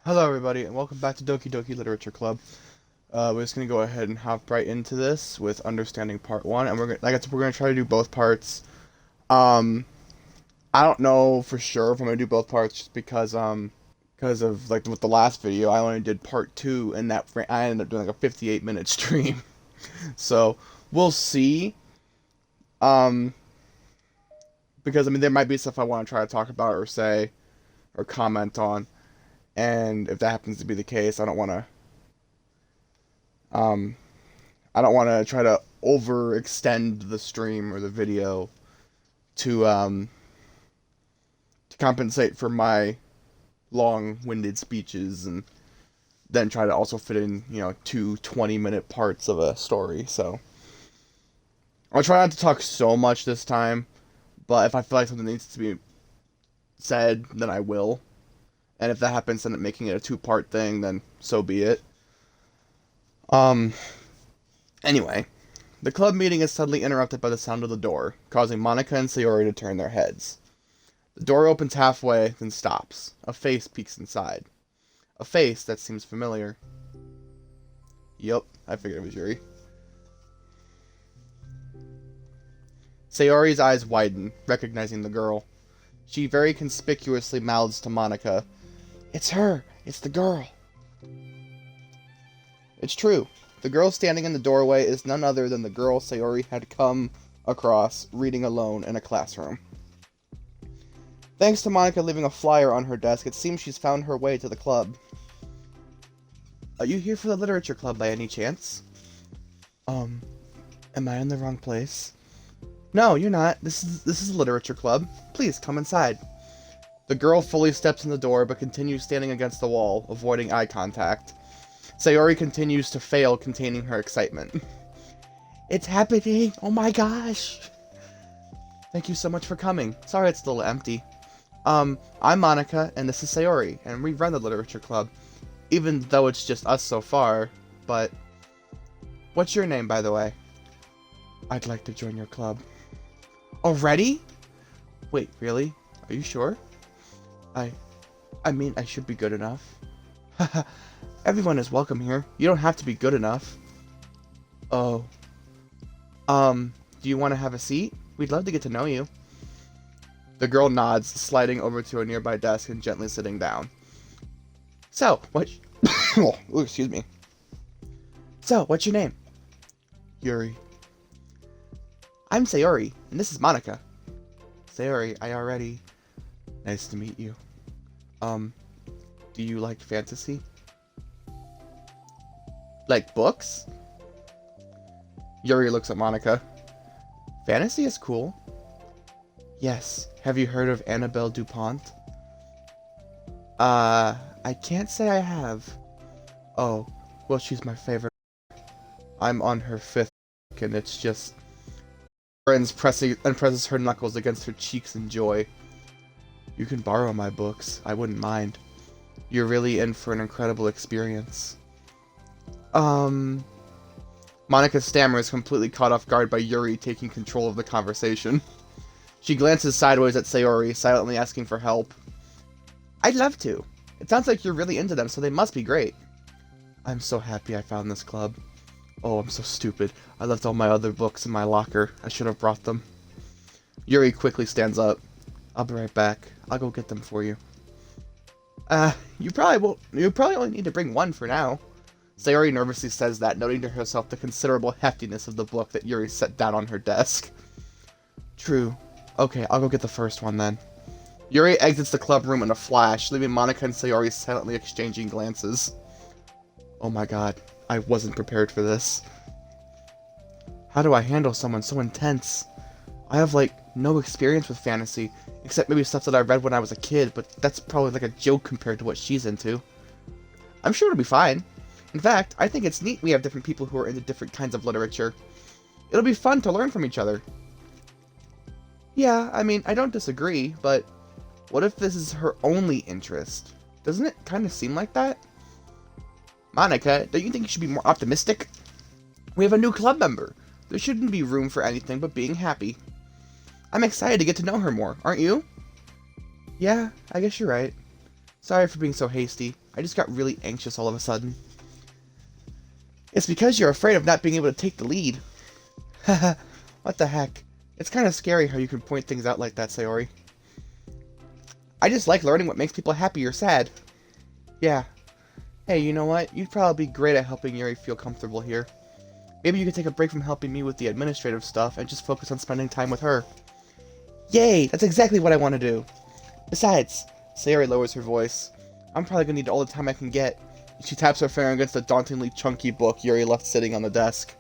Hello everybody, and welcome back to Doki Literature Club. We're just gonna go ahead and hop right into this with understanding part one, and we're gonna try to do both parts. Um, I don't know for sure if I'm gonna do both parts, just because of like with the last video, I only did part two, and I ended up doing like a 58-minute stream. So we'll see. Um, because I mean there might be stuff I want to try to talk about or say or comment on. And if that happens to be the case, um, I don't want to try to overextend the stream or the video to compensate for my long-winded speeches and then try to also fit in, two 20-minute parts of a story. So I'll try not to talk so much this time, but if I feel like something needs to be said, then I will. And if that happens to end up making it a two-part thing, then so be it. Anyway, the club meeting is suddenly interrupted by the sound of the door, causing Monica and Sayori to turn their heads. The door opens halfway, then stops. A face peeks inside. A face that seems familiar. Yup, I figured it was Yuri. Sayori's eyes widen, recognizing the girl. She very conspicuously mouths to Monica, "It's her! It's the girl!" It's true. The girl standing in the doorway is none other than the girl Sayori had come across reading alone in a classroom. Thanks to Monica leaving a flyer on her desk, it seems she's found her way to the club. "Are you here for the literature club by any chance?" Am I in the wrong place?" "No, you're not. This is a literature club. Please, come inside." The girl fully steps in the door, but continues standing against the wall, avoiding eye contact. Sayori continues to fail containing her excitement. "It's happening! Oh my gosh!" "Thank you so much for coming. Sorry it's a little empty. I'm Monica, and this is Sayori, and we run the literature club. Even though it's just us so far, but... What's your name, by the way?" "I'd like to join your club." "Already? Wait, really? Are you sure?" I mean, I should be good enough." "Haha, everyone is welcome here. You don't have to be good enough." "Oh. Do you want to have a seat? We'd love to get to know you." The girl nods, sliding over to a nearby desk and gently sitting down. "So, what..." Oh, excuse me. "So, what's your name?" "Yuri." "I'm Sayori, and this is Monica." "Sayori, I already... Nice to meet you. Do you like fantasy?" "Like books?" Yuri looks at Monica. "Fantasy is cool." "Yes. Have you heard of Annabelle DuPont?" I can't say I have." "Oh, well, she's my favorite. I'm on her 5th book, and it's just..." presses her knuckles against her cheeks in joy. "You can borrow my books. I wouldn't mind. You're really in for an incredible experience." Monica stammers, completely caught off guard by Yuri taking control of the conversation. She glances sideways at Sayori, silently asking for help. "I'd love to. It sounds like you're really into them, so they must be great." "I'm so happy I found this club. Oh, I'm so stupid. I left all my other books in my locker. I should have brought them." Yuri quickly stands up. "I'll be right back. I'll go get them for you." You probably only need to bring one for now." Sayori nervously says that, noting to herself the considerable heftiness of the book that Yuri set down on her desk. "True. Okay, I'll go get the first one then." Yuri exits the club room in a flash, leaving Monica and Sayori silently exchanging glances. Oh my god, I wasn't prepared for this. How do I handle someone so intense? I have, no experience with fantasy, except maybe stuff that I read when I was a kid, but that's probably like a joke compared to what she's into. I'm sure it'll be fine. In fact, I think it's neat we have different people who are into different kinds of literature. It'll be fun to learn from each other. Yeah, I mean, I don't disagree, but what if this is her only interest? Doesn't it kind of seem like that? Monica, don't you think you should be more optimistic? We have a new club member. There shouldn't be room for anything but being happy. I'm excited to get to know her more, aren't you? Yeah, I guess you're right. Sorry for being so hasty. I just got really anxious all of a sudden. It's because you're afraid of not being able to take the lead. Haha, what the heck. It's kind of scary how you can point things out like that, Sayori. I just like learning what makes people happy or sad. Yeah. Hey, you know what? You'd probably be great at helping Yuri feel comfortable here. Maybe you could take a break from helping me with the administrative stuff and just focus on spending time with her. Yay! That's exactly what I want to do. Besides, Sayori lowers her voice. I'm probably gonna need all the time I can get. She taps her finger against the dauntingly chunky book Yuri left sitting on the desk.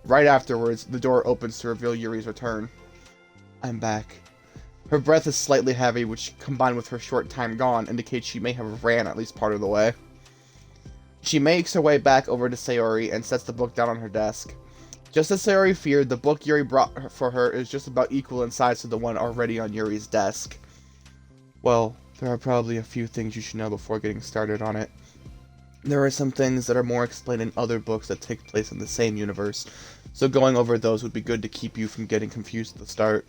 Right afterwards, the door opens to reveal Yuri's return. I'm back. Her breath is slightly heavy, which, combined with her short time gone, indicates she may have ran at least part of the way. She makes her way back over to Sayori and sets the book down on her desk. Just as Sayori feared, the book Yuri brought for her is just about equal in size to the one already on Yuri's desk. Well, there are probably a few things you should know before getting started on it. There are some things that are more explained in other books that take place in the same universe, so going over those would be good to keep you from getting confused at the start.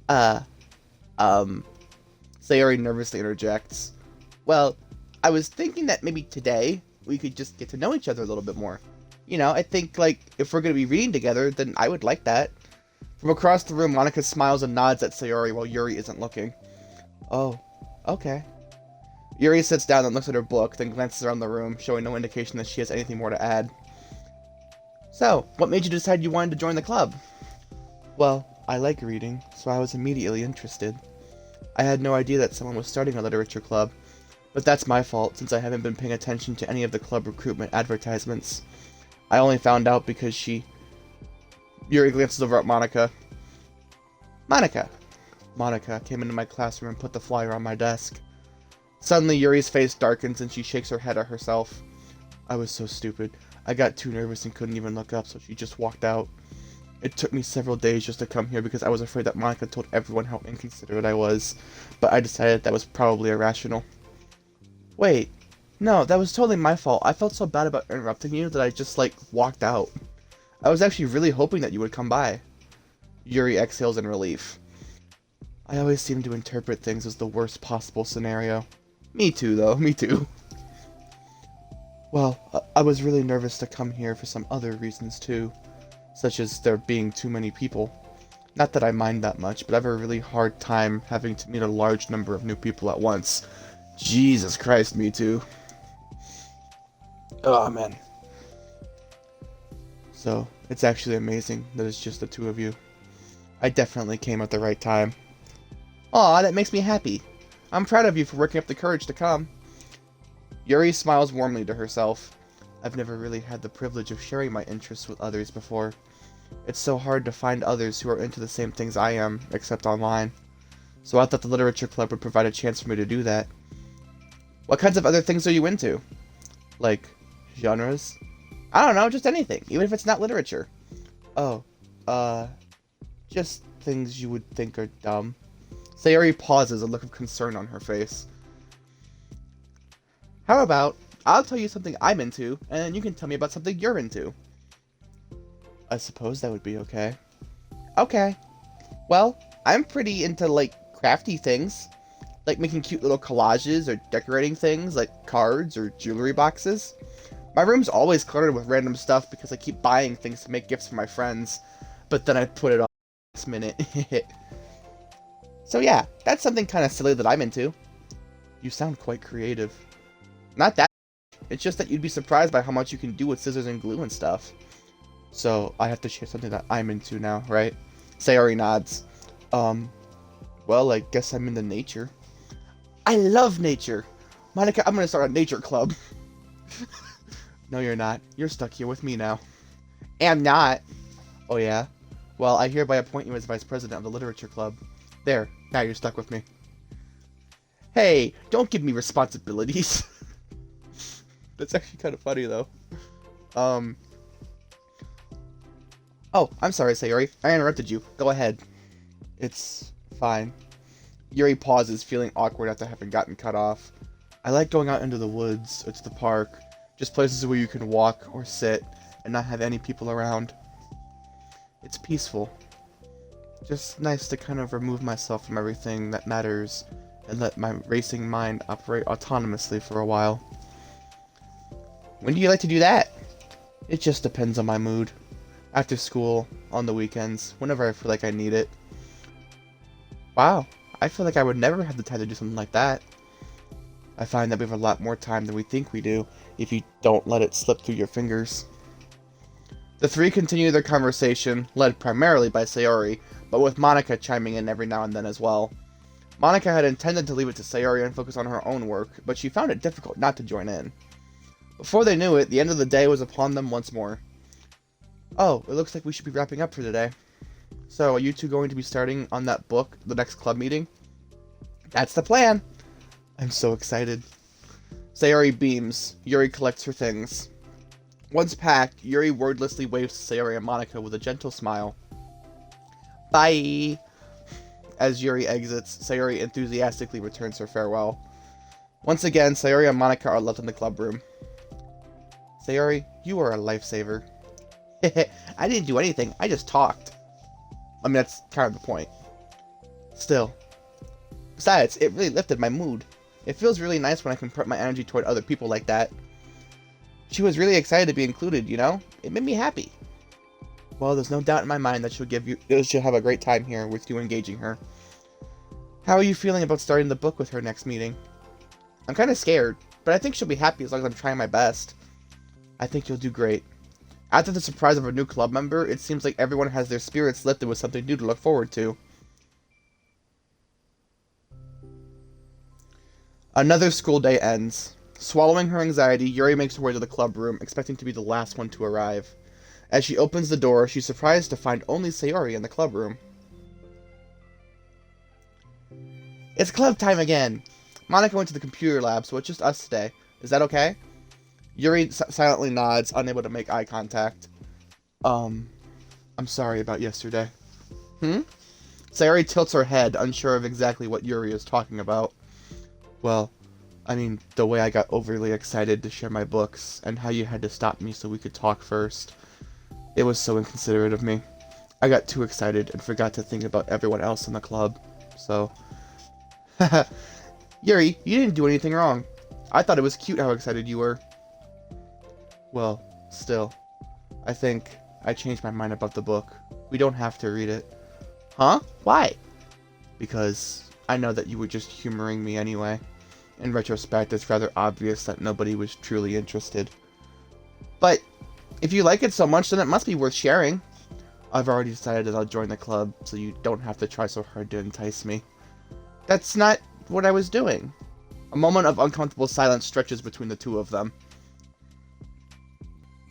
Sayori nervously interjects. Well, I was thinking that maybe today we could just get to know each other a little bit more. You know, I think, like, if we're going to be reading together, then I would like that. From across the room, Monika smiles and nods at Sayori while Yuri isn't looking. Oh, okay. Yuri sits down and looks at her book, then glances around the room, showing no indication that she has anything more to add. So, what made you decide you wanted to join the club? Well, I like reading, so I was immediately interested. I had no idea that someone was starting a literature club, but that's my fault since I haven't been paying attention to any of the club recruitment advertisements. I only found out because Yuri glances over at Monika. Monika! Monika came into my classroom and put the flyer on my desk. Suddenly, Yuri's face darkens and she shakes her head at herself. I was so stupid. I got too nervous and couldn't even look up, so she just walked out. It took me several days just to come here because I was afraid that Monika told everyone how inconsiderate I was, but I decided that was probably irrational. Wait, no, that was totally my fault. I felt so bad about interrupting you that I just, walked out. I was actually really hoping that you would come by. Yuri exhales in relief. I always seem to interpret things as the worst possible scenario. Me too, though. Me too. Well, I was really nervous to come here for some other reasons, too. Such as there being too many people. Not that I mind that much, but I have a really hard time having to meet a large number of new people at once. Jesus Christ, me too. Oh, man. So, it's actually amazing that it's just the two of you. I definitely came at the right time. Aw, that makes me happy. I'm proud of you for working up the courage to come. Yuri smiles warmly to herself. I've never really had the privilege of sharing my interests with others before. It's so hard to find others who are into the same things I am, except online. So I thought the literature club would provide a chance for me to do that. What kinds of other things are you into? Like, genres? I don't know, just anything, even if it's not literature. Oh, just things you would think are dumb. Sayori pauses, a look of concern on her face. How about, I'll tell you something I'm into, and then you can tell me about something you're into. I suppose that would be okay. Okay. Well, I'm pretty into, crafty things. Like making cute little collages or decorating things, like cards or jewelry boxes. My room's always cluttered with random stuff because I keep buying things to make gifts for my friends, but then I put it off last minute. So yeah, that's something kind of silly that I'm into. You sound quite creative. Not that. It's just that you'd be surprised by how much you can do with scissors and glue and stuff. So I have to share something that I'm into now, right? Sayori nods. Well, I guess I'm into nature. I love nature! Monika, I'm gonna start a nature club. No, you're not. You're stuck here with me now. Am not. Oh, yeah? Well, I hereby appoint you as vice president of the literature club. There. Now you're stuck with me. Hey, don't give me responsibilities. That's actually kind of funny, though. Oh, I'm sorry, Sayori. I interrupted you. Go ahead. It's fine. Yuri pauses, feeling awkward after having gotten cut off. I like going out into the woods, or to the park. Just places where you can walk or sit and not have any people around. It's peaceful. Just nice to kind of remove myself from everything that matters and let my racing mind operate autonomously for a while. When do you like to do that? It just depends on my mood. After school, on the weekends, whenever I feel like I need it. Wow, I feel like I would never have the time to do something like that. I find that we have a lot more time than we think we do, if you don't let it slip through your fingers. The three continue their conversation, led primarily by Sayori, but with Monika chiming in every now and then as well. Monika had intended to leave it to Sayori and focus on her own work, but she found it difficult not to join in. Before they knew it, the end of the day was upon them once more. Oh, it looks like we should be wrapping up for today. So, are you two going to be starting on that book, the next club meeting? That's the plan! I'm so excited. Sayori beams. Yuri collects her things. Once packed, Yuri wordlessly waves to Sayori and Monika with a gentle smile. Bye! As Yuri exits, Sayori enthusiastically returns her farewell. Once again, Sayori and Monika are left in the club room. Sayori, you are a lifesaver. I didn't do anything, I just talked. I mean, that's kind of the point. Still. Besides, it really lifted my mood. It feels really nice when I can put my energy toward other people like that. She was really excited to be included, you know? It made me happy. Well, there's no doubt in my mind that she'll have a great time here with you engaging her. How are you feeling about starting the book with her next meeting? I'm kind of scared, but I think she'll be happy as long as I'm trying my best. I think you'll do great. After the surprise of a new club member, it seems like everyone has their spirits lifted with something new to look forward to. Another school day ends. Swallowing her anxiety, Yuri makes her way to the club room, expecting to be the last one to arrive. As she opens the door, she's surprised to find only Sayori in the club room. It's club time again! Monika went to the computer lab, so it's just us today. Is that okay? Yuri silently nods, unable to make eye contact. I'm sorry about yesterday. Sayori tilts her head, unsure of exactly what Yuri is talking about. Well, I mean, the way I got overly excited to share my books, and how you had to stop me so we could talk first. It was so inconsiderate of me. I got too excited and forgot to think about everyone else in the club, so... Yuri, you didn't do anything wrong. I thought it was cute how excited you were. Well, still, I think I changed my mind about the book. We don't have to read it. Huh? Why? Because I know that you were just humoring me anyway. In retrospect, it's rather obvious that nobody was truly interested. But if you like it so much, then it must be worth sharing. I've already decided that I'll join the club, so you don't have to try so hard to entice me. That's not what I was doing. A moment of uncomfortable silence stretches between the two of them.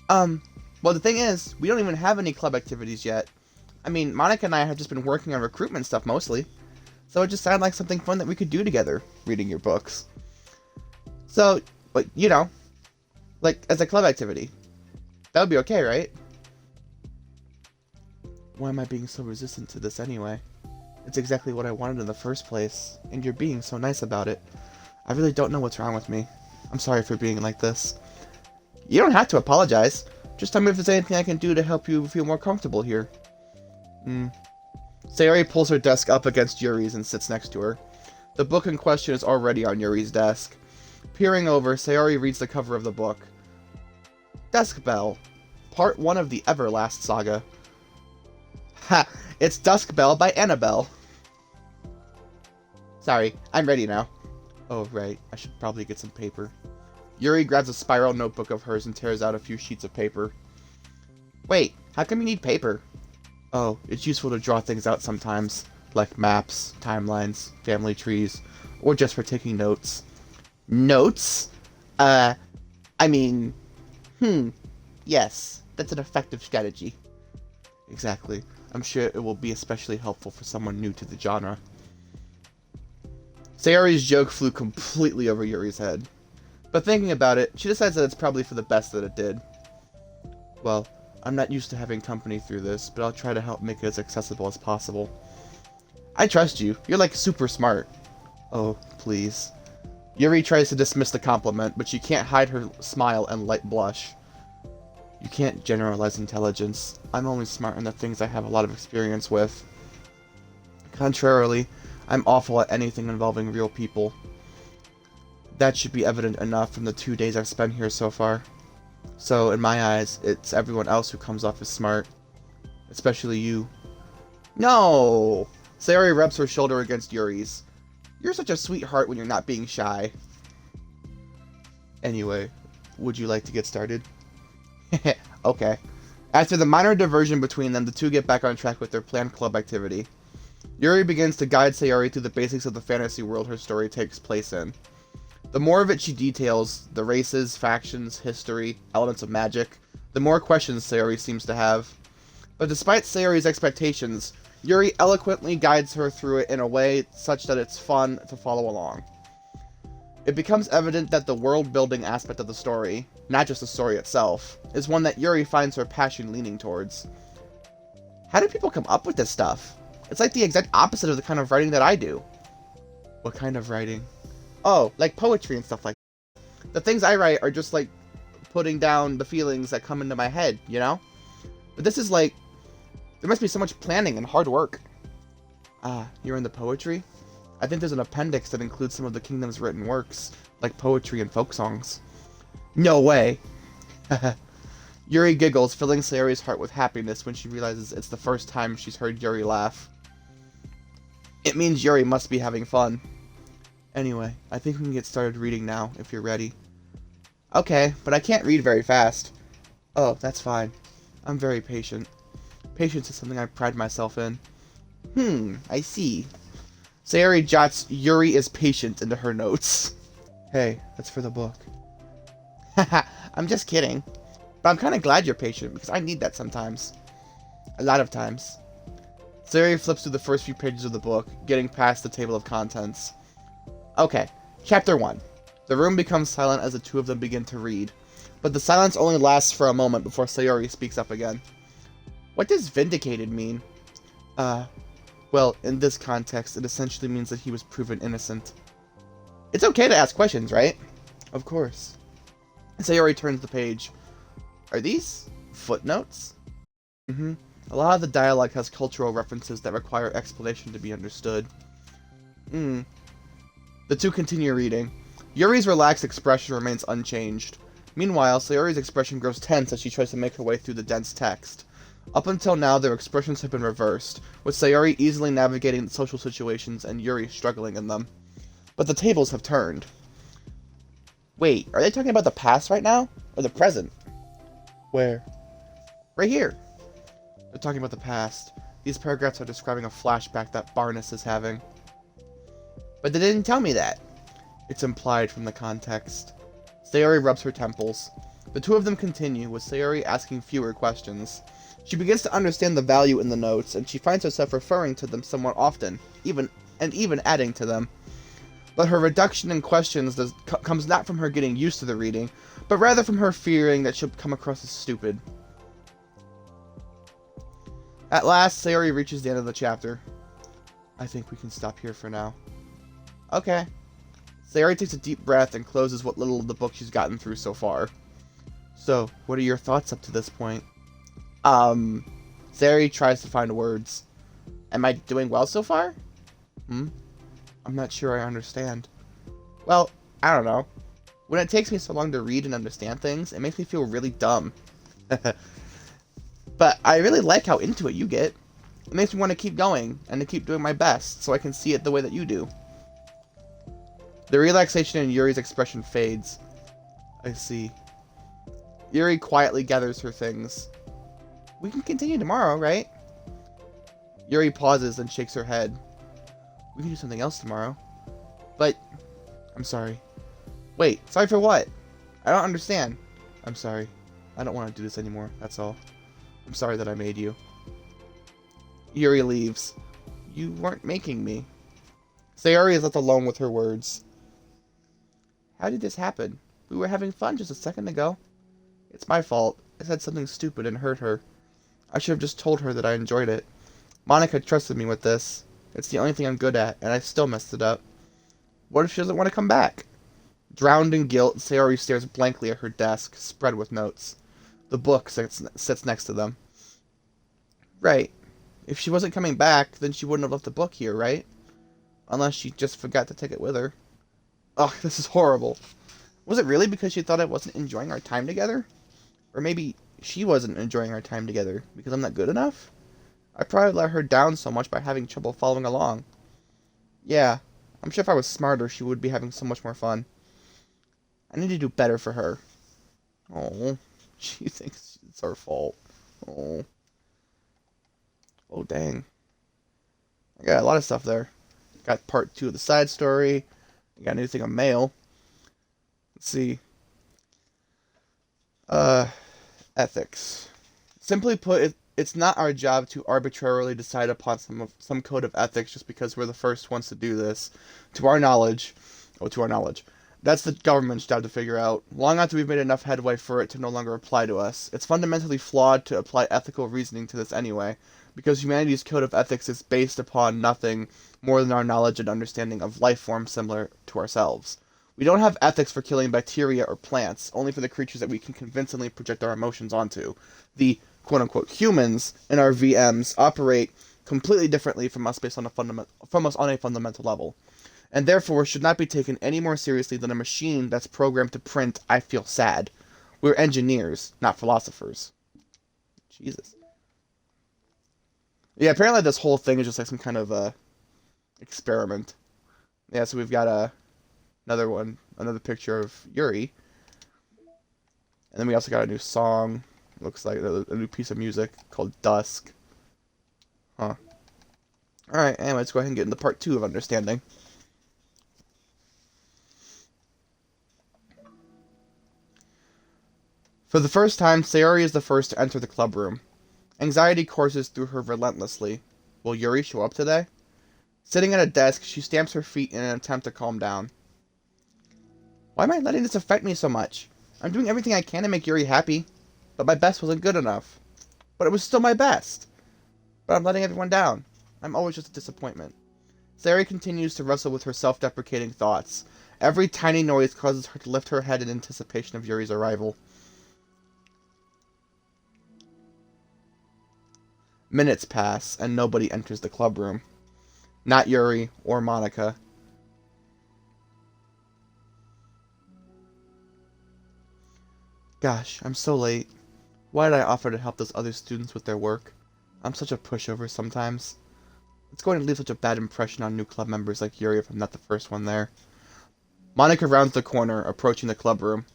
Well, the thing is, we don't even have any club activities yet. I mean, Monika and I have just been working on recruitment stuff mostly. So it just sounded like something fun that we could do together, reading your books. So, but, you know, like, as a club activity. That would be okay, right? Why am I being so resistant to this anyway? It's exactly what I wanted in the first place, and you're being so nice about it. I really don't know what's wrong with me. I'm sorry for being like this. You don't have to apologize. Just tell me if there's anything I can do to help you feel more comfortable here. Sayori pulls her desk up against Yuri's and sits next to her. The book in question is already on Yuri's desk. Peering over, Sayori reads the cover of the book. Dusk Bell. Part 1 of the Everlast Saga. Ha! It's Dusk Bell by Annabelle. Sorry, I'm ready now. Oh, right. I should probably get some paper. Yuri grabs a spiral notebook of hers and tears out a few sheets of paper. Wait, how come you need paper? Oh, it's useful to draw things out sometimes, like maps, timelines, family trees, or just for taking notes. Notes? Yes, that's an effective strategy. Exactly. I'm sure it will be especially helpful for someone new to the genre. Sayori's joke flew completely over Yuri's head. But thinking about it, she decides that it's probably for the best that it did. Well, I'm not used to having company through this, but I'll try to help make it as accessible as possible. I trust you. You're like super smart. Oh, please. Yuri tries to dismiss the compliment, but she can't hide her smile and light blush. You can't generalize intelligence. I'm only smart in the things I have a lot of experience with. Contrarily, I'm awful at anything involving real people. That should be evident enough from the 2 days I've spent here so far. So, in my eyes, it's everyone else who comes off as smart. Especially you. No! Sayori rubs her shoulder against Yuri's. You're such a sweetheart when you're not being shy. Anyway, would you like to get started? Okay. After the minor diversion between them, the two get back on track with their planned club activity. Yuri begins to guide Sayori through the basics of the fantasy world her story takes place in. The more of it she details, the races, factions, history, elements of magic, the more questions Sayori seems to have. But despite Sayori's expectations, Yuri eloquently guides her through it in a way such that it's fun to follow along. It becomes evident that the world-building aspect of the story, not just the story itself, is one that Yuri finds her passion leaning towards. How do people come up with this stuff? It's like the exact opposite of the kind of writing that I do. What kind of writing? Oh, like poetry and stuff like that. The things I write are just like putting down the feelings that come into my head, you know? But this is like, there must be so much planning and hard work. Ah, you're into poetry? I think there's an appendix that includes some of the kingdom's written works, like poetry and folk songs. No way! Yuri giggles, filling Sayori's heart with happiness when she realizes it's the first time she's heard Yuri laugh. It means Yuri must be having fun. Anyway, I think we can get started reading now, if you're ready. Okay, but I can't read very fast. Oh, that's fine. I'm very patient. Patience is something I pride myself in. I see. Sayori jots Yuri is patient into her notes. Hey, that's for the book. Haha, I'm just kidding. But I'm kind of glad you're patient, because I need that sometimes. A lot of times. Sayori flips through the first few pages of the book, getting past the table of contents. Okay, Chapter 1. The room becomes silent as the two of them begin to read. But the silence only lasts for a moment before Sayori speaks up again. What does vindicated mean? Well, in this context, it essentially means that he was proven innocent. It's okay to ask questions, right? Of course. Sayori turns the page. Are these footnotes? A lot of the dialogue has cultural references that require explanation to be understood. The two continue reading. Yuri's relaxed expression remains unchanged. Meanwhile, Sayori's expression grows tense as she tries to make her way through the dense text. Up until now, their expressions have been reversed, with Sayori easily navigating the social situations and Yuri struggling in them. But the tables have turned. Wait, are they talking about the past right now? Or the present? Where? Right here. They're talking about the past. These paragraphs are describing a flashback that Barnes is having. But they didn't tell me that. It's implied from the context. Sayori rubs her temples. The two of them continue, with Sayori asking fewer questions. She begins to understand the value in the notes, and she finds herself referring to them somewhat often, even adding to them. But her reduction in questions comes not from her getting used to the reading, but rather from her fearing that she'll come across as stupid. At last, Sayori reaches the end of the chapter. I think we can stop here for now. Okay. Sayori takes a deep breath and closes what little of the book she's gotten through so far. So, what are your thoughts up to this point? Sayori tries to find words. Am I doing well so far? I'm not sure I understand. Well, I don't know. When it takes me so long to read and understand things, it makes me feel really dumb. But I really like how into it you get. It makes me want to keep going, and to keep doing my best, so I can see it the way that you do. The relaxation in Yuri's expression fades. I see. Yuri quietly gathers her things. We can continue tomorrow, right? Yuri pauses and shakes her head. We can do something else tomorrow. But, I'm sorry. Wait, sorry for what? I don't understand. I'm sorry. I don't want to do this anymore, that's all. I'm sorry that I made you. Yuri leaves. You weren't making me. Sayori is left alone with her words. How did this happen? We were having fun just a second ago. It's my fault. I said something stupid and hurt her. I should have just told her that I enjoyed it. Monica trusted me with this. It's the only thing I'm good at, and I still messed it up. What if she doesn't want to come back? Drowned in guilt, Sayori stares blankly at her desk, spread with notes. The book sits next to them. Right. If she wasn't coming back, then she wouldn't have left the book here, right? Unless she just forgot to take it with her. Ugh, this is horrible. Was it really because she thought I wasn't enjoying our time together? Or maybe she wasn't enjoying our time together because I'm not good enough? I probably let her down so much by having trouble following along. Yeah, I'm sure if I was smarter, she would be having so much more fun. I need to do better for her. Oh, she thinks it's her fault. Oh. Oh, dang. I got a lot of stuff there. Got part 2 of the side story. I got a new thing on mail. Let's see. Ethics. Simply put, it's not our job to arbitrarily decide upon some code of ethics just because we're the first ones to do this. To our knowledge, that's the government's job to figure out, long after we've made enough headway for it to no longer apply to us. It's fundamentally flawed to apply ethical reasoning to this anyway, because humanity's code of ethics is based upon nothing more than our knowledge and understanding of life forms similar to ourselves. We don't have ethics for killing bacteria or plants, only for the creatures that we can convincingly project our emotions onto. The quote-unquote humans in our VMs operate completely differently from us based on a fundamental level, and therefore should not be taken any more seriously than a machine that's programmed to print "I feel sad." We're engineers, not philosophers. Jesus. Yeah, apparently this whole thing is just like some kind of experiment. Yeah, so we've got another picture of Yuri, and then we also got a new song. Looks like a new piece of music called Dusk. Huh. Alright, anyway, let's go ahead and get into part 2 of understanding. For the first time, Sayori is the first to enter the club room. Anxiety courses through her relentlessly. Will Yuri show up today? Sitting at a desk, she stamps her feet in an attempt to calm down. Why am I letting this affect me so much? I'm doing everything I can to make Yuri happy, but my best wasn't good enough. But it was still my best. But I'm letting everyone down. I'm always just a disappointment. Sayori continues to wrestle with her self-deprecating thoughts. Every tiny noise causes her to lift her head in anticipation of Yuri's arrival. Minutes pass, and nobody enters the club room. Not Yuri or Monika. Gosh, I'm so late. Why did I offer to help those other students with their work? I'm such a pushover sometimes. It's going to leave such a bad impression on new club members like Yuri if I'm not the first one there. Monika rounds the corner, approaching the club room.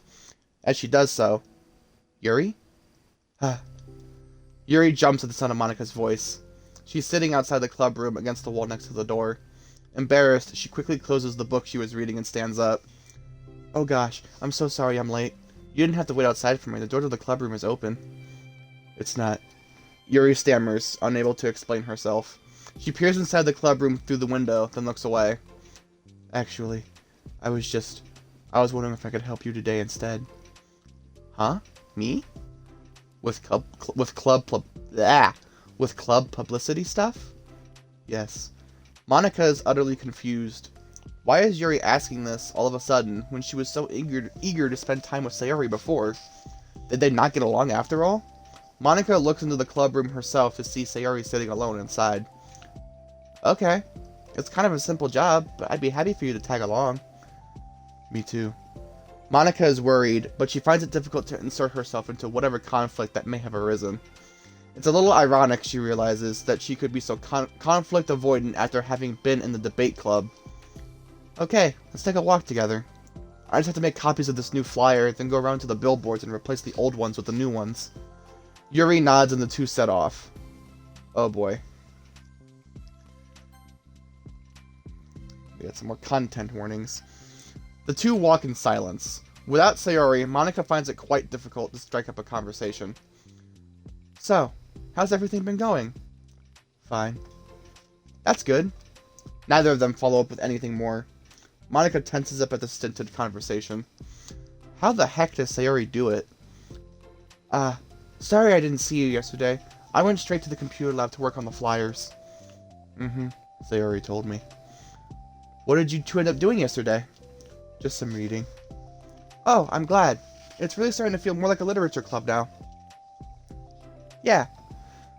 As she does so... Yuri? Yuri jumps at the sound of Monika's voice. She's sitting outside the club room against the wall next to the door. Embarrassed, she quickly closes the book she was reading and stands up. Oh gosh, I'm so sorry I'm late. You didn't have to wait outside for me. The door to the club room is open. It's not. Yuri stammers, unable to explain herself. She peers inside the club room through the window, then looks away. Actually, I was wondering if I could help you today instead. Huh? Me? With club publicity stuff? Yes. Monika is utterly confused. Why is Yuri asking this all of a sudden when she was so eager to spend time with Sayori before? Did they not get along after all? Monika looks into the club room herself to see Sayori sitting alone inside. Okay. It's kind of a simple job, but I'd be happy for you to tag along. Me too. Monika is worried, but she finds it difficult to insert herself into whatever conflict that may have arisen. It's a little ironic, she realizes, that she could be so conflict avoidant after having been in the debate club. Okay, let's take a walk together. I just have to make copies of this new flyer, then go around to the billboards and replace the old ones with the new ones. Yuri nods and the two set off. Oh boy. We got some more content warnings. The two walk in silence. Without Sayori, Monika finds it quite difficult to strike up a conversation. So, how's everything been going? Fine. That's good. Neither of them follow up with anything more. Monika tenses up at the stinted conversation. How the heck does Sayori do it? Sorry I didn't see you yesterday. I went straight to the computer lab to work on the flyers. Sayori told me. What did you two end up doing yesterday? Just some reading. Oh, I'm glad. It's really starting to feel more like a literature club now. Yeah.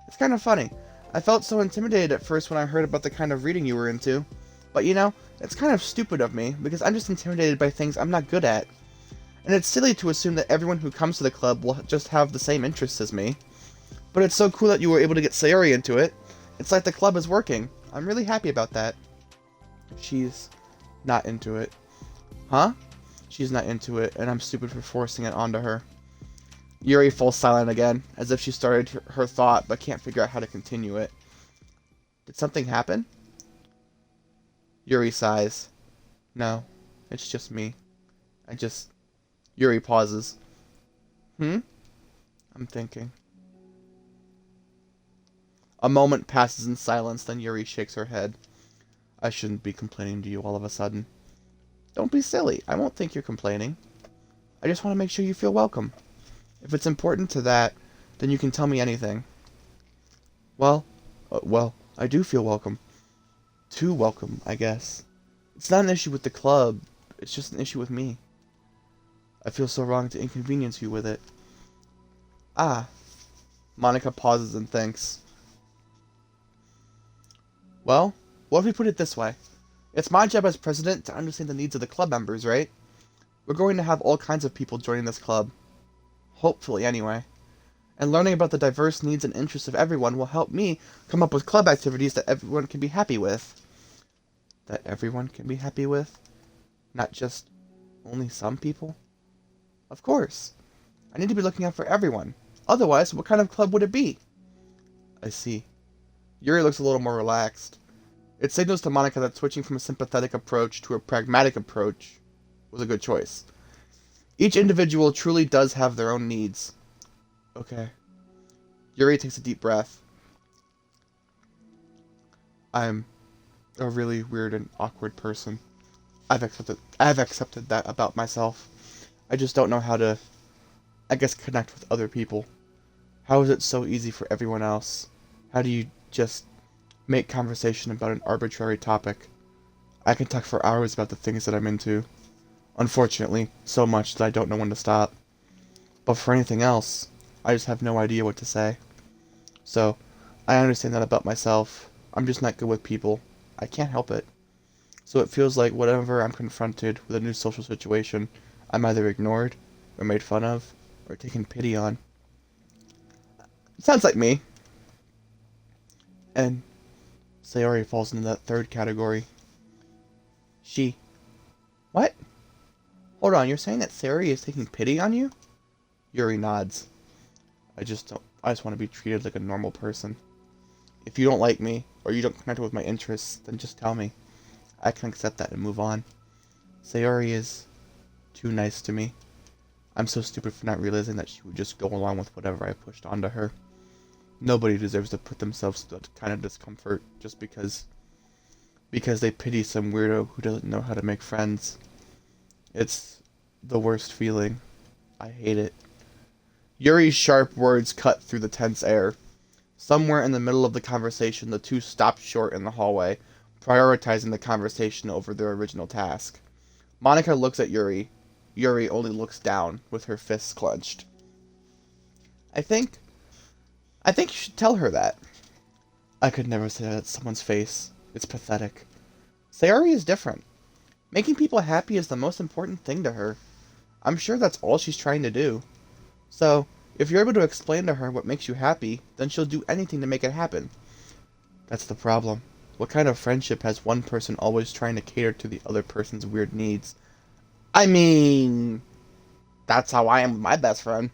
It's kind of funny. I felt so intimidated at first when I heard about the kind of reading you were into. But you know, it's kind of stupid of me, because I'm just intimidated by things I'm not good at. And it's silly to assume that everyone who comes to the club will just have the same interests as me. But it's so cool that you were able to get Sayori into it. It's like the club is working. I'm really happy about that. She's not into it. Huh? She's not into it, and I'm stupid for forcing it onto her. Yuri falls silent again, as if she started her thought but can't figure out how to continue it. Did something happen? Yuri sighs. No, it's just me. Yuri pauses. I'm thinking. A moment passes in silence, then Yuri shakes her head. I shouldn't be complaining to you all of a sudden. Don't be silly. I won't think you're complaining. I just want to make sure you feel welcome. If it's important to that, then you can tell me anything. Well, I do feel welcome. Too welcome, I guess. It's not an issue with the club. It's just an issue with me. I feel so wrong to inconvenience you with it. Ah. Monika pauses and thinks. Well, what if we put it this way? It's my job as president to understand the needs of the club members, right? We're going to have all kinds of people joining this club. Hopefully, anyway. And learning about the diverse needs and interests of everyone will help me come up with club activities that everyone can be happy with. That everyone can be happy with? Not just only some people? Of course. I need to be looking out for everyone. Otherwise, what kind of club would it be? I see. Yuri looks a little more relaxed. It signals to Monika that switching from a sympathetic approach to a pragmatic approach was a good choice. Each individual truly does have their own needs. Okay. Yuri takes a deep breath. I'm a really weird and awkward person. I've accepted that about myself. I just don't know how to, I guess, connect with other people. How is it so easy for everyone else? How do you just make conversation about an arbitrary topic? I can talk for hours about the things that I'm into. Unfortunately, so much that I don't know when to stop. But for anything else, I just have no idea what to say. So, I understand that about myself. I'm just not good with people. I can't help it. So it feels like whenever I'm confronted with a new social situation, I'm either ignored, or made fun of, or taken pity on. Sounds like me. And Sayori falls into that third category. She. What? Hold on, you're saying that Sayori is taking pity on you? Yuri nods. I just want to be treated like a normal person. If you don't like me, or you don't connect with my interests, then just tell me. I can accept that and move on. Sayori is too nice to me. I'm so stupid for not realizing that she would just go along with whatever I pushed onto her. Nobody deserves to put themselves through that kind of discomfort just because they pity some weirdo who doesn't know how to make friends. It's the worst feeling. I hate it. Yuri's sharp words cut through the tense air. Somewhere in the middle of the conversation, the two stopped short in the hallway, prioritizing the conversation over their original task. Monika looks at Yuri. Yuri only looks down, with her fists clenched. I think you should tell her that. I could never say that to someone's face. It's pathetic. Sayori is different. Making people happy is the most important thing to her. I'm sure that's all she's trying to do. So, if you're able to explain to her what makes you happy, then she'll do anything to make it happen. That's the problem. What kind of friendship has one person always trying to cater to the other person's weird needs? I mean, that's how I am with my best friend.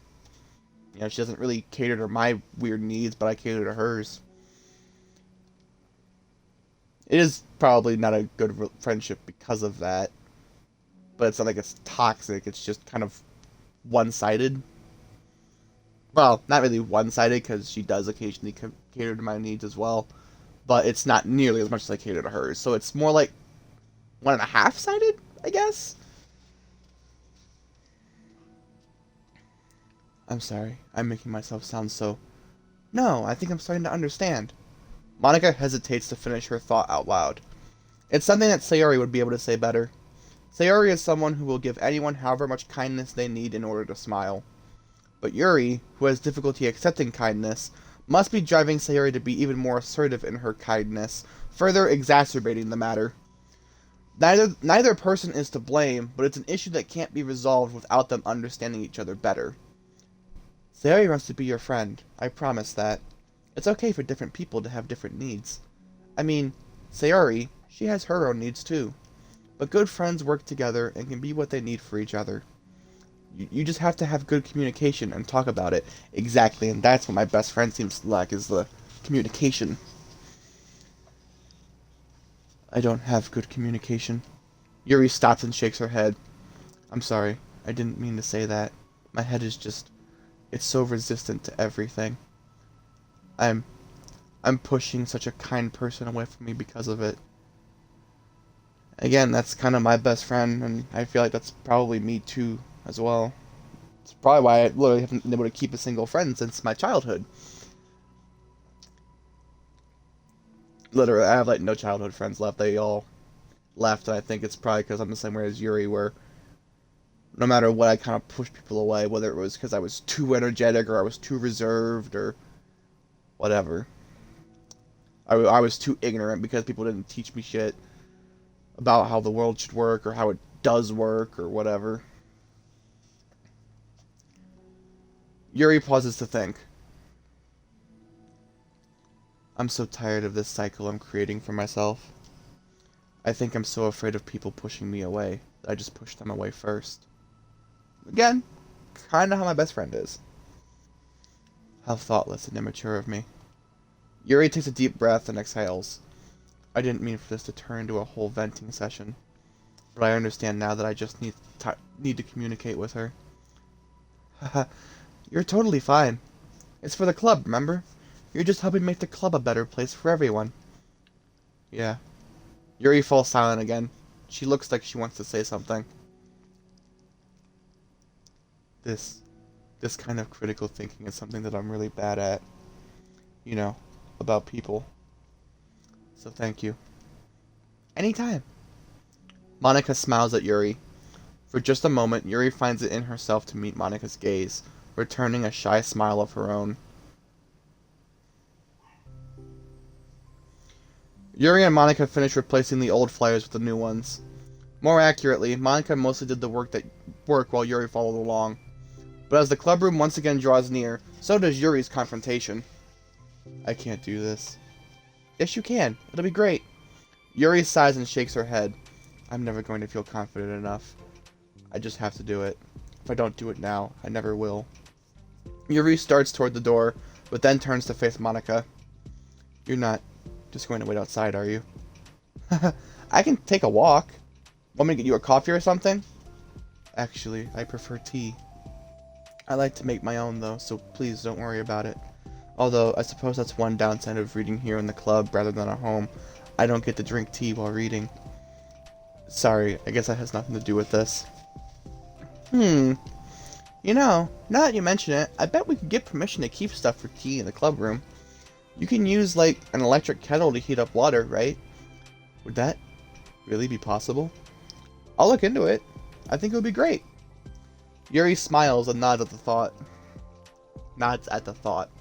You know, she doesn't really cater to my weird needs, but I cater to hers. It is probably not a good friendship because of that. But it's not like it's toxic, it's just kind of one-sided. Well, not really one-sided, because she does occasionally cater to my needs as well. But it's not nearly as much as I cater to hers. So it's more like 1.5-sided, I guess? I'm sorry, I'm making myself sound so... No, I think I'm starting to understand. Monika hesitates to finish her thought out loud. It's something that Sayori would be able to say better. Sayori is someone who will give anyone however much kindness they need in order to smile. But Yuri, who has difficulty accepting kindness, must be driving Sayori to be even more assertive in her kindness, further exacerbating the matter. Neither person is to blame, but it's an issue that can't be resolved without them understanding each other better. Sayori wants to be your friend. I promise that. It's okay for different people to have different needs. I mean, Sayori, she has her own needs too. But good friends work together and can be what they need for each other. You just have to have good communication and talk about it. Exactly, and that's what my best friend seems to lack, is the communication. I don't have good communication. Yuri stops and shakes her head. I'm sorry, I didn't mean to say that. My head is just... it's so resistant to everything. I'm pushing such a kind person away from me because of it. Again, that's kind of my best friend, and I feel like that's probably me too, as well. It's probably why I literally haven't been able to keep a single friend since my childhood. Literally, I have like no childhood friends left. They all left, and I think it's probably because I'm the same way as Yuri, where no matter what, I kind of push people away, whether it was because I was too energetic, or I was too reserved, or whatever. I was too ignorant because people didn't teach me shit about how the world should work, or how it does work, or whatever. Yuri pauses to think. I'm so tired of this cycle I'm creating for myself. I think I'm so afraid of people pushing me away that I just push them away first. Again, kinda how my best friend is. How thoughtless and immature of me. Yuri takes a deep breath and exhales. I didn't mean for this to turn into a whole venting session, but I understand now that I just need to communicate with her. Haha, you're totally fine. It's for the club, remember? You're just helping make the club a better place for everyone. Yeah. Yuri falls silent again. She looks like she wants to say something. This kind of critical thinking is something that I'm really bad at. You know, about people. So thank you. Anytime. Monika smiles at Yuri. For just a moment, Yuri finds it in herself to meet Monika's gaze, returning a shy smile of her own. Yuri and Monika finish replacing the old flyers with the new ones. More accurately, Monika mostly did the work while Yuri followed along. But as the club room once again draws near, so does Yuri's confrontation. I can't do this. Yes, you can. It'll be great. Yuri sighs and shakes her head. I'm never going to feel confident enough. I just have to do it. If I don't do it now, I never will. Yuri starts toward the door, but then turns to face Monika. You're not just going to wait outside, are you? I can take a walk. Want me to get you a coffee or something? Actually, I prefer tea. I like to make my own though, so please don't worry about it. Although, I suppose that's one downside of reading here in the club rather than at home. I don't get to drink tea while reading. Sorry, I guess that has nothing to do with this. You know, now that you mention it, I bet we could get permission to keep stuff for tea in the club room. You can use, like, an electric kettle to heat up water, right? Would that really be possible? I'll look into it. I think it would be great. Yuri smiles and nods at the thought.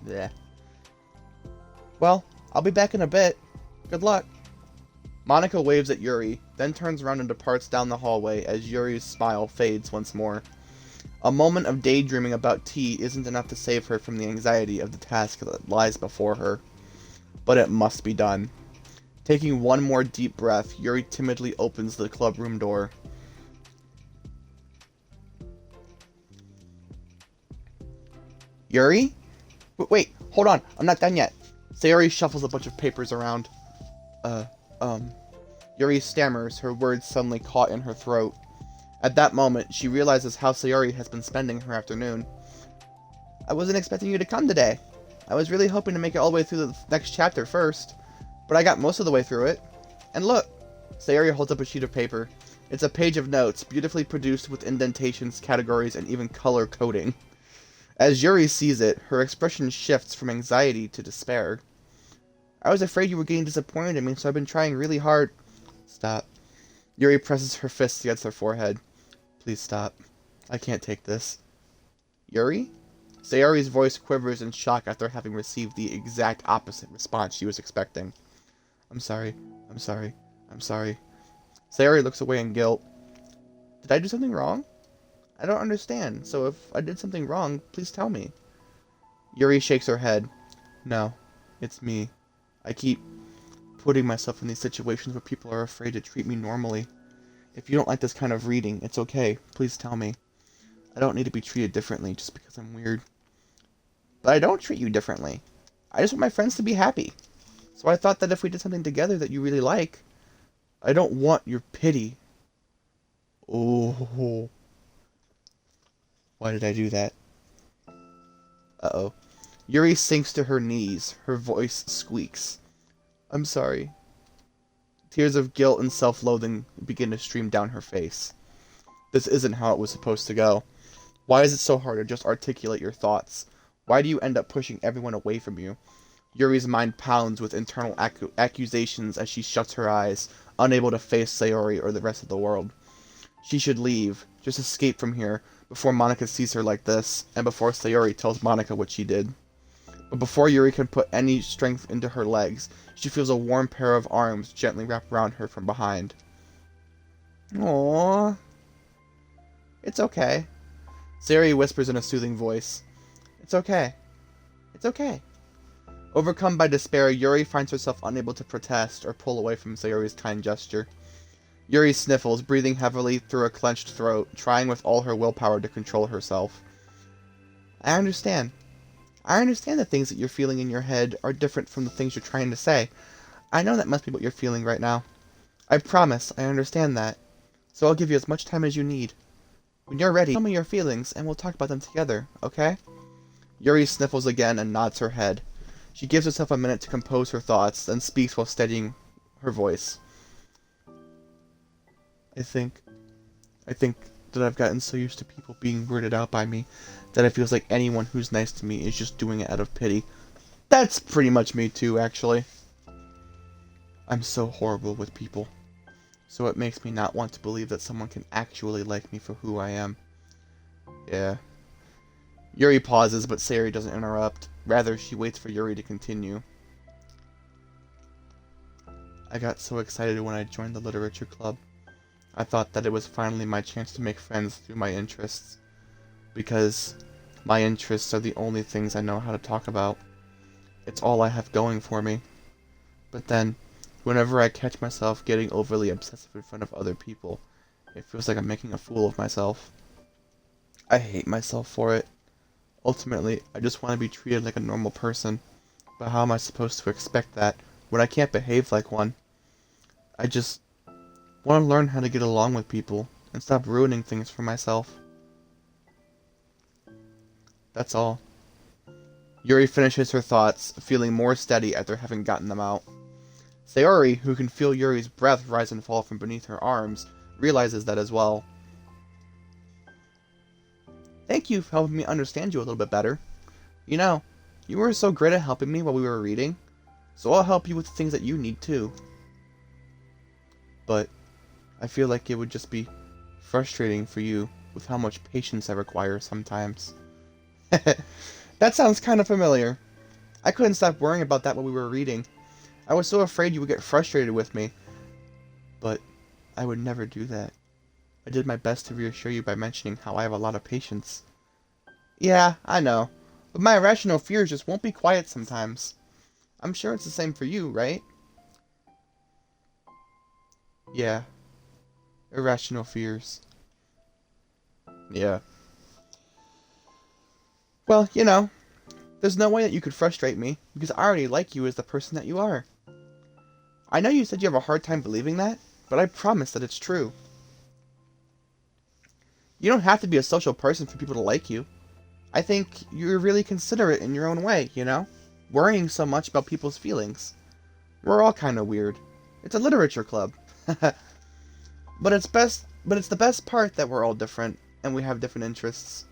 Yeah. Well, I'll be back in a bit. Good luck. Monika waves at Yuri, then turns around and departs down the hallway as Yuri's smile fades once more. A moment of daydreaming about tea isn't enough to save her from the anxiety of the task that lies before her. But it must be done. Taking one more deep breath, Yuri timidly opens the club room door. Yuri? Wait, hold on, I'm not done yet. Sayori shuffles a bunch of papers around. Yuri stammers, her words suddenly caught in her throat. At that moment, she realizes how Sayori has been spending her afternoon. I wasn't expecting you to come today. I was really hoping to make it all the way through the next chapter first, but I got most of the way through it. And look! Sayori holds up a sheet of paper. It's a page of notes, beautifully produced with indentations, categories, and even color coding. As Yuri sees it, her expression shifts from anxiety to despair. I was afraid you were getting disappointed in me, so I've been trying really hard. Stop. Yuri presses her fists against her forehead. Please stop. I can't take this. Yuri? Sayori's voice quivers in shock after having received the exact opposite response she was expecting. I'm sorry. Sayori looks away in guilt. Did I do something wrong? I don't understand, so if I did something wrong, please tell me. Yuri shakes her head. No, it's me. I keep putting myself in these situations where people are afraid to treat me normally. If you don't like this kind of reading, it's okay. Please tell me. I don't need to be treated differently just because I'm weird. But I don't treat you differently. I just want my friends to be happy. So I thought that if we did something together that you really like, I don't want your pity. Oh. Why did I do that? Uh-oh. Yuri sinks to her knees. Her voice squeaks. I'm sorry. Tears of guilt and self-loathing begin to stream down her face. This isn't how it was supposed to go. Why is it so hard to just articulate your thoughts? Why do you end up pushing everyone away from you? Yuri's mind pounds with internal accusations as she shuts her eyes, unable to face Sayori or the rest of the world. She should leave, just escape from here, before Monika sees her like this, and before Sayori tells Monika what she did. But before Yuri can put any strength into her legs, she feels a warm pair of arms gently wrap around her from behind. Aww. It's okay. Sayori whispers in a soothing voice. It's okay. It's okay. Overcome by despair, Yuri finds herself unable to protest or pull away from Sayori's kind gesture. Yuri sniffles, breathing heavily through a clenched throat, trying with all her willpower to control herself. I understand. I understand the things that you're feeling in your head are different from the things you're trying to say. I know that must be what you're feeling right now. I promise I understand that. So I'll give you as much time as you need. When you're ready, tell me your feelings and we'll talk about them together, okay? Yuri sniffles again and nods her head. She gives herself a minute to compose her thoughts, then speaks while steadying her voice. I think that I've gotten so used to people being weirded out by me that it feels like anyone who's nice to me is just doing it out of pity. That's pretty much me too, actually. I'm so horrible with people. So it makes me not want to believe that someone can actually like me for who I am. Yeah. Yuri pauses, but Sayori doesn't interrupt. Rather, she waits for Yuri to continue. I got so excited when I joined the literature club. I thought that it was finally my chance to make friends through my interests. Because my interests are the only things I know how to talk about. It's all I have going for me. But then, whenever I catch myself getting overly obsessive in front of other people, it feels like I'm making a fool of myself. I hate myself for it. Ultimately, I just want to be treated like a normal person. But how am I supposed to expect that when I can't behave like one? I just want to learn how to get along with people and stop ruining things for myself. That's all. Yuri finishes her thoughts, feeling more steady after having gotten them out. Sayori, who can feel Yuri's breath rise and fall from beneath her arms, realizes that as well. Thank you for helping me understand you a little bit better. You know, you were so great at helping me while we were reading, so I'll help you with the things that you need too. But I feel like it would just be frustrating for you with how much patience I require sometimes. That sounds kind of familiar. I couldn't stop worrying about that while we were reading. I was so afraid you would get frustrated with me. But I would never do that. I did my best to reassure you by mentioning how I have a lot of patience. Yeah, I know. But my irrational fears just won't be quiet sometimes. I'm sure it's the same for you, right? Yeah. Irrational fears. Yeah. Well, you know, there's no way that you could frustrate me, because I already like you as the person that you are. I know you said you have a hard time believing that, but I promise that it's true. You don't have to be a social person for people to like you. I think you're really considerate in your own way, you know? Worrying so much about people's feelings. We're all kind of weird. It's a literature club. But it's the best part that we're all different, and we have different interests.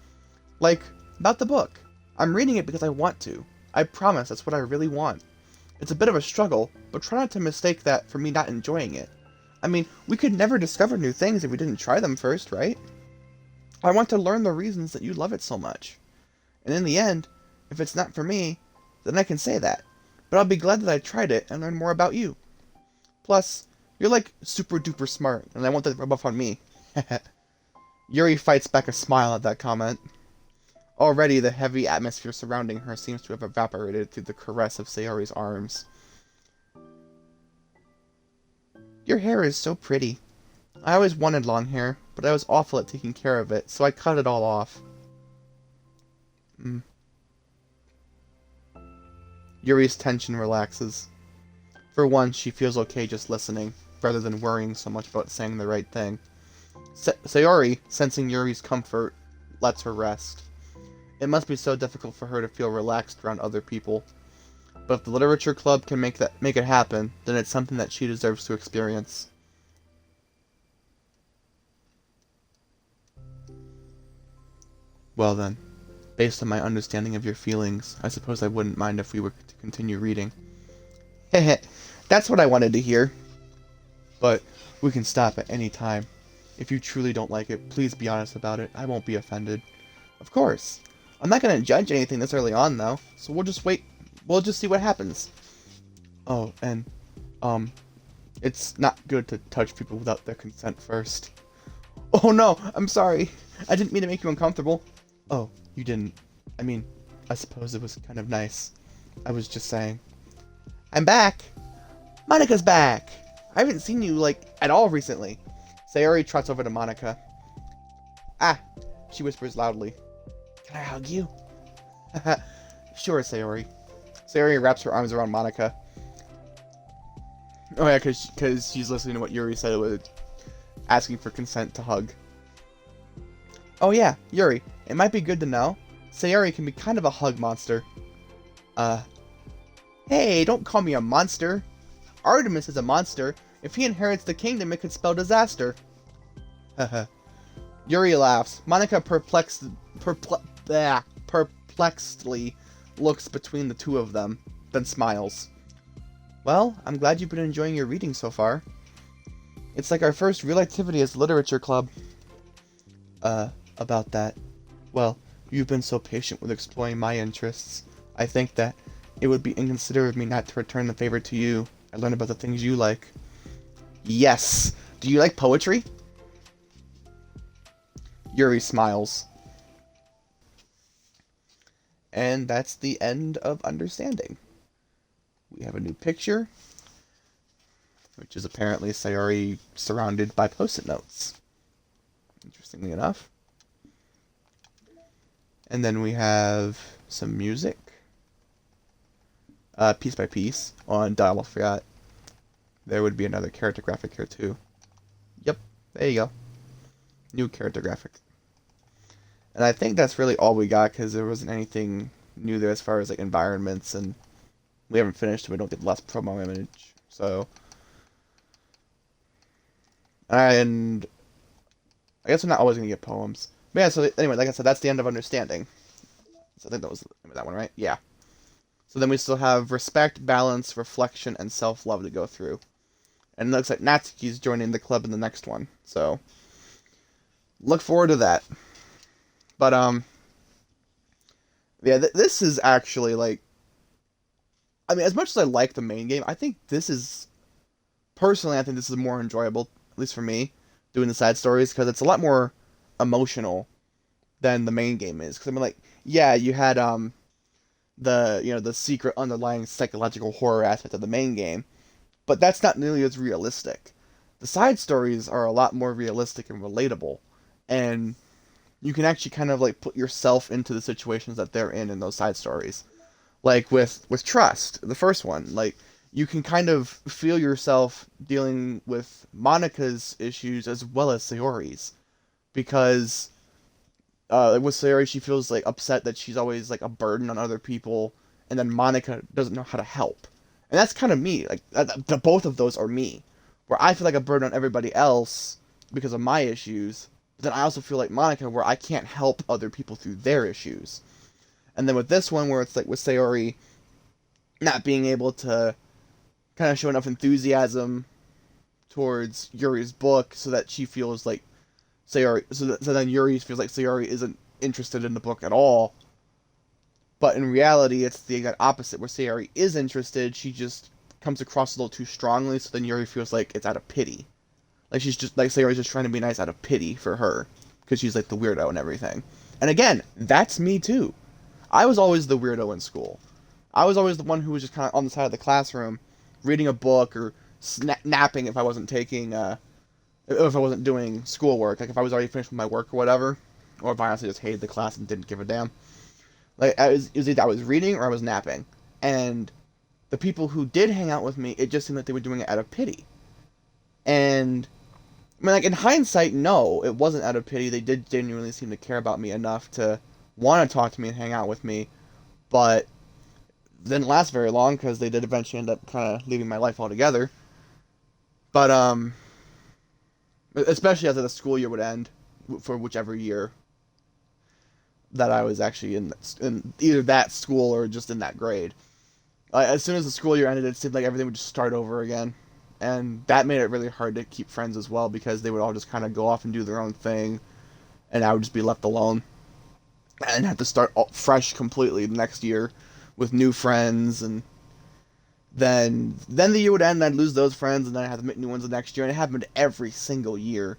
Like, about the book. I'm reading it because I want to. I promise that's what I really want. It's a bit of a struggle, but try not to mistake that for me not enjoying it. I mean, we could never discover new things if we didn't try them first, right? I want to learn the reasons that you love it so much. And in the end, if it's not for me, then I can say that. But I'll be glad that I tried it and learned more about you. Plus, You're like super duper smart, and I want that to rub off on me. Yuri fights back a smile at that comment. Already, the heavy atmosphere surrounding her seems to have evaporated through the caress of Sayori's arms. Your hair is so pretty. I always wanted long hair, but I was awful at taking care of it, so I cut it all off. Yuri's tension relaxes. For once, she feels okay just listening, rather than worrying so much about saying the right thing. Sayori, sensing Yuri's comfort, lets her rest. It must be so difficult for her to feel relaxed around other people. But if the literature club can make it happen, then it's something that she deserves to experience. Well then, based on my understanding of your feelings, I suppose I wouldn't mind if we were to continue reading. Heh, that's what I wanted to hear. But we can stop at any time. If you truly don't like it, please be honest about it. I won't be offended. Of course. I'm not going to judge anything this early on, though. So we'll just wait. We'll just see what happens. Oh, and, it's not good to touch people without their consent first. Oh no, I'm sorry. I didn't mean to make you uncomfortable. Oh, you didn't. I mean, I suppose it was kind of nice. I was just saying. I'm back! Monika's back! I haven't seen you, like, at all recently. Sayori trots over to Monika. Ah! She whispers loudly. Can I hug you? Sure, Sayori. Sayori wraps her arms around Monika. Oh yeah, because she's listening to what Yuri said, with asking for consent to hug. Oh yeah, Yuri, it might be good to know. Sayori can be kind of a hug monster. Hey, don't call me a monster. Artemis is a monster. If he inherits the kingdom, it could spell disaster. Haha. Yuri laughs. Monika perplexedly looks between the two of them, then smiles. Well, I'm glad you've been enjoying your reading so far. It's like our first real activity as the literature club. About that. Well, you've been so patient with exploring my interests. I think that it would be inconsiderate of me not to return the favor to you. I learned about the things you like. Yes! Do you like poetry? Yuri smiles. And that's the end of Understanding. We have a new picture, which is apparently Sayori surrounded by post-it notes. Interestingly enough. And then we have some music. Piece by piece on Dial Forgot. There would be another character graphic here too. Yep, there you go. New character graphic. And I think that's really all we got, because there wasn't anything new there as far as like environments, and we haven't finished, so we don't get the last promo image. So, and I guess we're not always gonna get poems. But yeah, so anyway, like I said, that's the end of Understanding. So I think that was that one, right? Yeah. So then we still have Respect, Balance, Reflection, and Self-Love to go through. And it looks like Natsuki's joining the club in the next one. So, look forward to that. But, yeah, this is actually, like, I mean, as much as I like the main game, I think this is, personally, I think this is more enjoyable, at least for me, doing the side stories, because it's a lot more emotional than the main game is. Because, I mean, like, yeah, you had, the secret underlying psychological horror aspect of the main game, but that's not nearly as realistic. The side stories are a lot more realistic and relatable, and you can actually kind of like put yourself into the situations that they're in those side stories. Like with Trust, the first one, like you can kind of feel yourself dealing with Monika's issues as well as Sayori's, because with Sayori, she feels like upset that she's always like a burden on other people, and then Monika doesn't know how to help. And that's kind of me. Like both of those are me, where I feel like a burden on everybody else because of my issues. But then I also feel like Monika, where I can't help other people through their issues. And then with this one, where it's like with Sayori not being able to kind of show enough enthusiasm towards Yuri's book, so that she feels like Sayori, so then Yuri feels like Sayori isn't interested in the book at all. But in reality, it's the exact opposite, where Sayori is interested, she just comes across a little too strongly, so then Yuri feels like it's out of pity. Like she's just, like Sayori's just trying to be nice out of pity for her, because she's like the weirdo and everything. And again, that's me too. I was always the weirdo in school. I was always the one who was just kind of on the side of the classroom, reading a book or napping if I wasn't taking, if I wasn't doing schoolwork. Like if I was already finished with my work or whatever, or if I honestly just hated the class and didn't give a damn. Like it was either I was reading or I was napping. And the people who did hang out with me, it just seemed like they were doing it out of pity. And I mean, like in hindsight, no, it wasn't out of pity. They did genuinely seem to care about me enough to want to talk to me and hang out with me, but didn't last very long because they did eventually end up kind of leaving my life altogether. But especially as the school year would end, for whichever year that I was actually in either that school or just in that grade. As soon as the school year ended, it seemed like everything would just start over again. And that made it really hard to keep friends as well, because they would all just kind of go off and do their own thing, and I would just be left alone and have to start fresh completely the next year with new friends. And then the year would end, and I'd lose those friends, and then I'd have to make new ones the next year, and it happened every single year.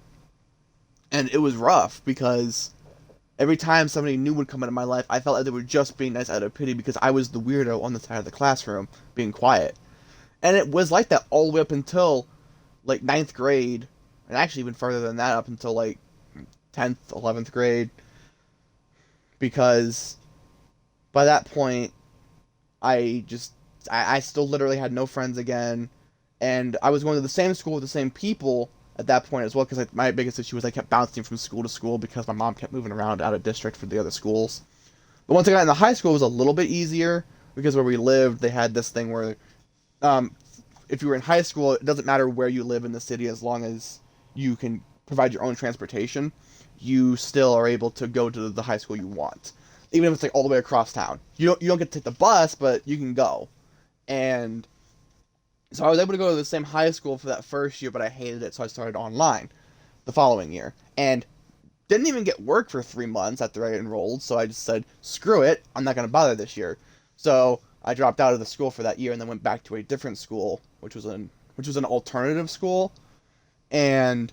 And it was rough, because every time somebody new would come into my life, I felt like they were just being nice out of pity, because I was the weirdo on the side of the classroom, being quiet. And it was like that all the way up until, like, 9th grade, and actually even further than that, up until, like, 10th, 11th grade, because by that point, I still literally had no friends again, and I was going to the same school with the same people at that point as well, because my biggest issue was I kept bouncing from school to school, because my mom kept moving around out of district for the other schools. But once I got into high school, it was a little bit easier, because where we lived, they had this thing where if you were in high school, it doesn't matter where you live in the city, as long as you can provide your own transportation, you still are able to go to the high school you want, even if it's like all the way across town. You don't get to take the bus, but you can go. And so I was able to go to the same high school for that first year, but I hated it, so I started online the following year, and didn't even get work for 3 months after I enrolled. So I just said, screw it, I'm not going to bother this year. So I dropped out of the school for that year and then went back to a different school, which was an alternative school. And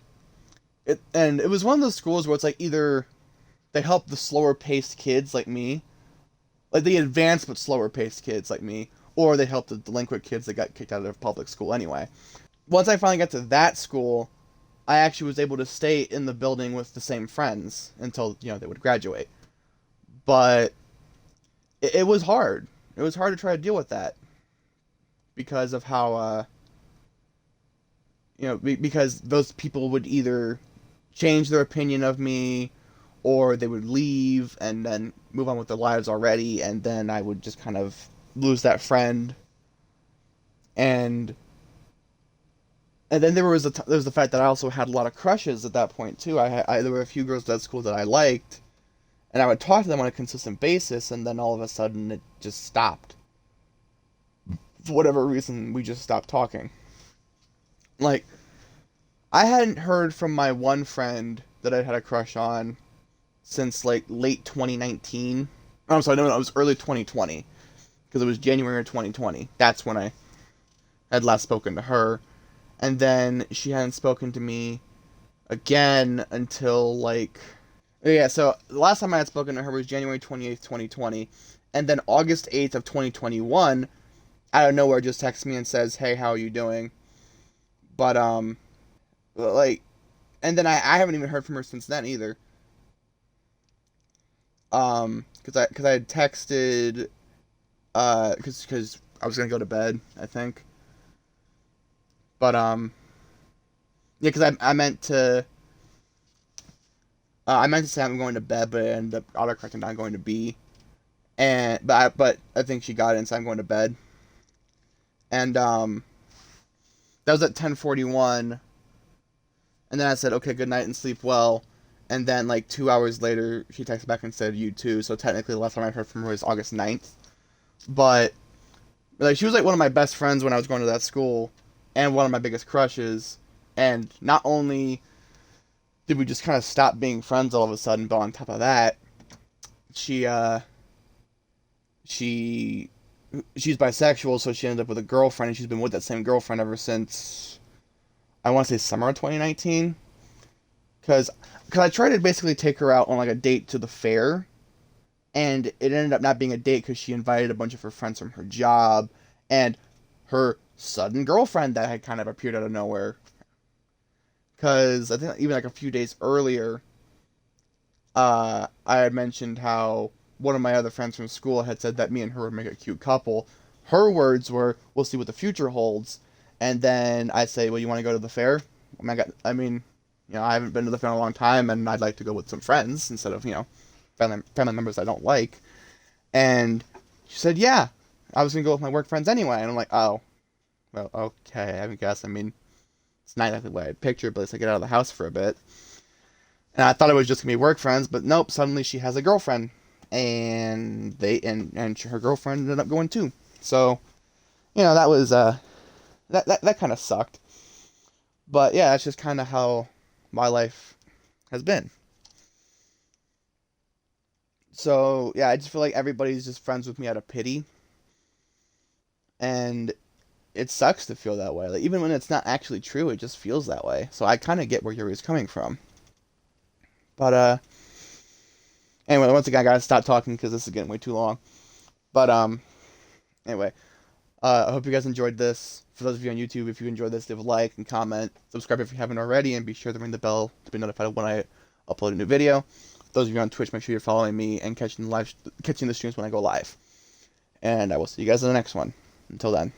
it was one of those schools where it's like either they help the slower paced kids like me, like the advanced but slower paced kids like me, or they help the delinquent kids that got kicked out of public school anyway. Once I finally got to that school, I actually was able to stay in the building with the same friends until, they would graduate. But it was hard. It was hard to try to deal with that, because of how, because those people would either change their opinion of me, or they would leave and then move on with their lives already, and then I would just kind of lose that friend. And then there was the fact that I also had a lot of crushes at that point too. There were a few girls at that school that I liked, and I would talk to them on a consistent basis, and then all of a sudden it just stopped. For whatever reason, we just stopped talking. Like, I hadn't heard from my one friend that I had a crush on since, like, late 2019. Oh, I'm sorry, no, it was early 2020. Because it was January of 2020. That's when I had last spoken to her. And then she hadn't spoken to me again until, like... Yeah, so the last time I had spoken to her was January 28th, 2020. And then August 8th of 2021, out of nowhere, just texts me and says, hey, how are you doing? But, like... And then I haven't even heard from her since then, either. Because I had texted... Because I was gonna go to bed, I think. But, yeah, because I meant to... I meant to say I'm going to bed, but I ended up autocorrecting not going to be. But I think she got it, and so I'm going to bed. And, that was at 10:41. And then I said, okay, good night and sleep well. And then, like, 2 hours later, she texted back and said, you too. So technically, the last time I heard from her was August 9th. But, like, she was, like, one of my best friends when I was going to that school. And one of my biggest crushes. And not only did we just kind of stop being friends all of a sudden, but on top of that, she she's bisexual, so she ended up with a girlfriend, and she's been with that same girlfriend ever since, I want to say summer of 2019. Because I tried to basically take her out on like a date to the fair, and it ended up not being a date because she invited a bunch of her friends from her job and her sudden girlfriend that had kind of appeared out of nowhere. Because I think even like a few days earlier, I had mentioned how one of my other friends from school had said that me and her would make a cute couple. Her words were, "We'll see what the future holds." And then I say, "Well, you want to go to the fair?" I mean, I haven't been to the fair in a long time, and I'd like to go with some friends instead of family members I don't like. And she said, "Yeah, I was gonna go with my work friends anyway." And I'm like, "Oh, well, okay, I guess. I mean, it's not exactly the way I pictured, but at least I get out of the house for a bit." And I thought it was just gonna be work friends, but nope. Suddenly she has a girlfriend, and her girlfriend ended up going too. So, that was that kind of sucked. But yeah, that's just kind of how my life has been. So yeah, I just feel like everybody's just friends with me out of pity, and it sucks to feel that way. Like even when it's not actually true, it just feels that way. So I kind of get where Yuri's coming from. But anyway, once again, I gotta stop talking because this is getting way too long. But anyway, I hope you guys enjoyed this. For those of you on YouTube, if you enjoyed this, leave a like and comment, subscribe if you haven't already, and be sure to ring the bell to be notified when I upload a new video. Those of you on Twitch, make sure you're following me and catching the streams when I go live. And I will see you guys in the next one. Until then.